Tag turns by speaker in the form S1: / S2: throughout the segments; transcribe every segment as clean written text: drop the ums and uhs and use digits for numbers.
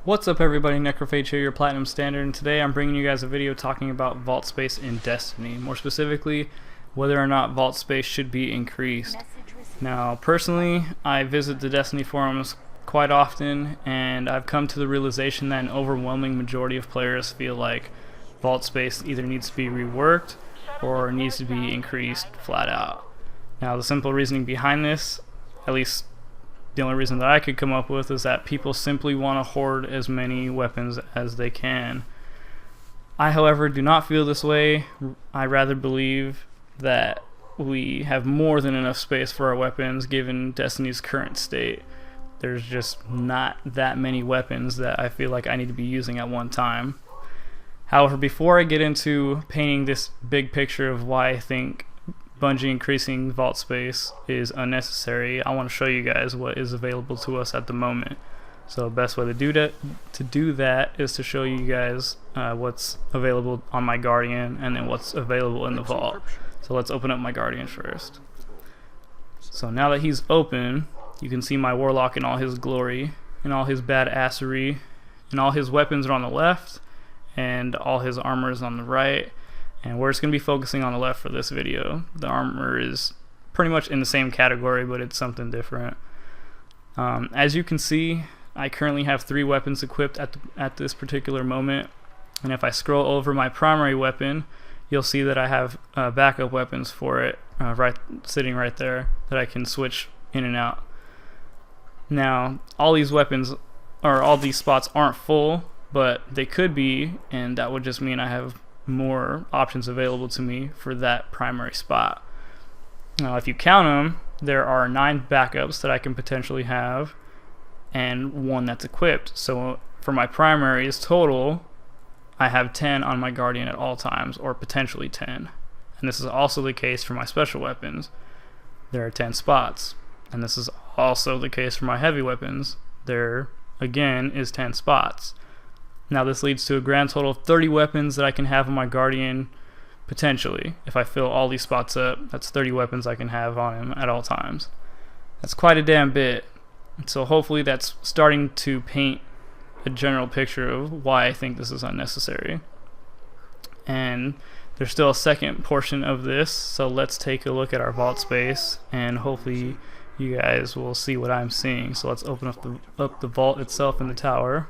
S1: What's up everybody, Necrophage here, your Platinum Standard, and today I'm bringing you guys a video talking about vault space in Destiny. More specifically, whether or not vault space should be increased. Now, personally, I visit the Destiny forums quite often, and I've come to the realization that an overwhelming majority of players feel like vault space either needs to be reworked or needs to be increased flat out. Now, the simple reasoning behind this, at least the only reason that I could come up with, is that people simply want to hoard as many weapons as they can. I, however, do not feel this way. I rather believe that we have more than enough space for our weapons given Destiny's current state. There's just not that many weapons that I feel like I need to be using at one time. However, before I get into painting this big picture of why I think Bungie increasing vault space is unnecessary, I want to show you guys what is available to us at the moment. So the best way to do that is to show you guys what's available on my Guardian and then what's available in the vault. So let's open up my Guardian first. So now that he's open, you can see my Warlock in all his glory, and all his badassery, and all his weapons are on the left, and all his armor is on the right. And we're just going to be focusing on the left for this video. The armor is pretty much in the same category, but it's something different. As you can see, I currently have 3 weapons equipped at this particular moment. And if I scroll over my primary weapon, you'll see that I have backup weapons for it sitting right there that I can switch in and out. Now, all these weapons, or all these spots aren't full, but they could be, and that would just mean I have more options available to me for that primary spot. Now, if you count them, there are 9 backups that I can potentially have and 1 that's equipped. So for my primaries total, I have 10 on my Guardian at all times, or potentially 10. And this is also the case for my special weapons. There are 10 spots. And this is also the case for my heavy weapons. There again is 10 spots. Now this leads to a grand total of 30 weapons that I can have on my Guardian, potentially. If I fill all these spots up, that's 30 weapons I can have on him at all times. That's quite a damn bit. So hopefully that's starting to paint a general picture of why I think this is unnecessary. And there's still a second portion of this, so let's take a look at our vault space, and hopefully you guys will see what I'm seeing. So let's open up the vault itself in the tower.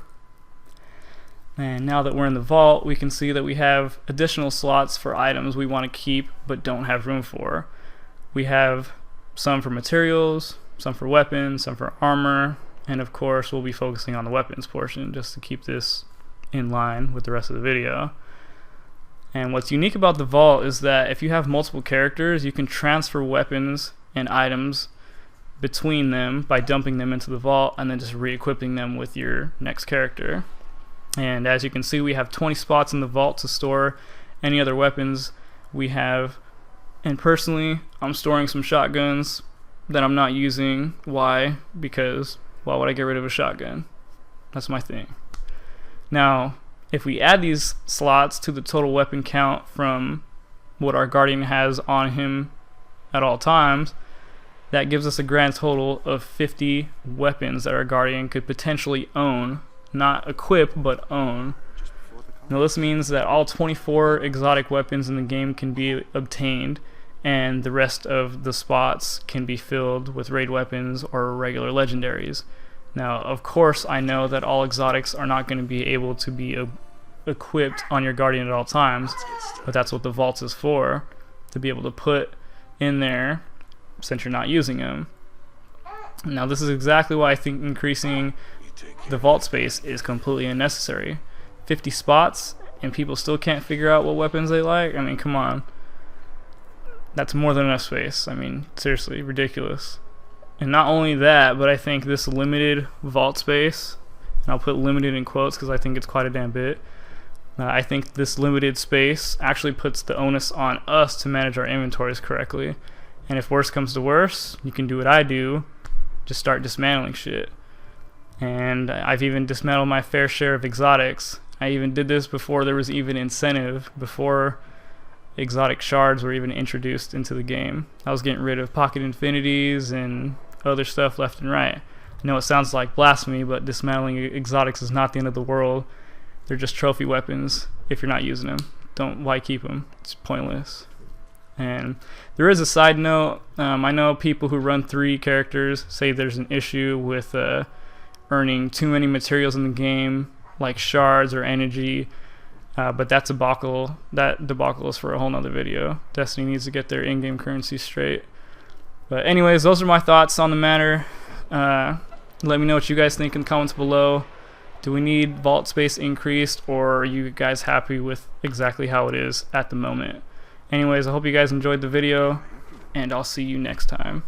S1: And now that we're in the vault, we can see that we have additional slots for items we want to keep but don't have room for. We have some for materials, some for weapons, some for armor, and of course we'll be focusing on the weapons portion just to keep this in line with the rest of the video. And what's unique about the vault is that if you have multiple characters, you can transfer weapons and items between them by dumping them into the vault and then just re-equipping them with your next character. And as you can see, we have 20 spots in the vault to store any other weapons we have. And personally, I'm storing some shotguns that I'm not using. Why? Because why would I get rid of a shotgun? That's my thing. Now, if we add these slots to the total weapon count from what our Guardian has on him at all times, that gives us a grand total of 50 weapons that our Guardian could potentially own. Not equip, but own. Now this means that all 24 exotic weapons in the game can be obtained, and the rest of the spots can be filled with raid weapons or regular legendaries. Now, of course, I know that all exotics are not going to be able to be equipped on your Guardian at all times, but that's what the vault is for, to be able to put in there since you're not using them. Now this is exactly why I think increasing the vault space is completely unnecessary. 50 spots and people still can't figure out what weapons they like? I mean, come on. That's more than enough space. I mean, seriously, ridiculous. And not only that, but I think this limited vault space, and I'll put limited in quotes because I think it's quite a damn bit, I think this limited space actually puts the onus on us to manage our inventories correctly. And if worse comes to worse, you can do what I do, just start dismantling shit. And I've even dismantled my fair share of exotics. I even did this before there was even incentive, before exotic shards were even introduced into the game. I was getting rid of pocket infinities and other stuff left and right. I know it sounds like blasphemy, but dismantling exotics is not the end of the world. They're just trophy weapons if you're not using them. Why keep them? It's pointless. And there is a side note. I know people who run 3 characters say there's an issue with earning too many materials in the game, like shards or energy. But that debacle is for a whole nother video. Destiny needs to get their in-game currency straight. But anyways, those are my thoughts on the matter. Let me know what you guys think in the comments below. Do we need vault space increased, or are you guys happy with exactly how it is at the moment? Anyways, I hope you guys enjoyed the video, and I'll see you next time.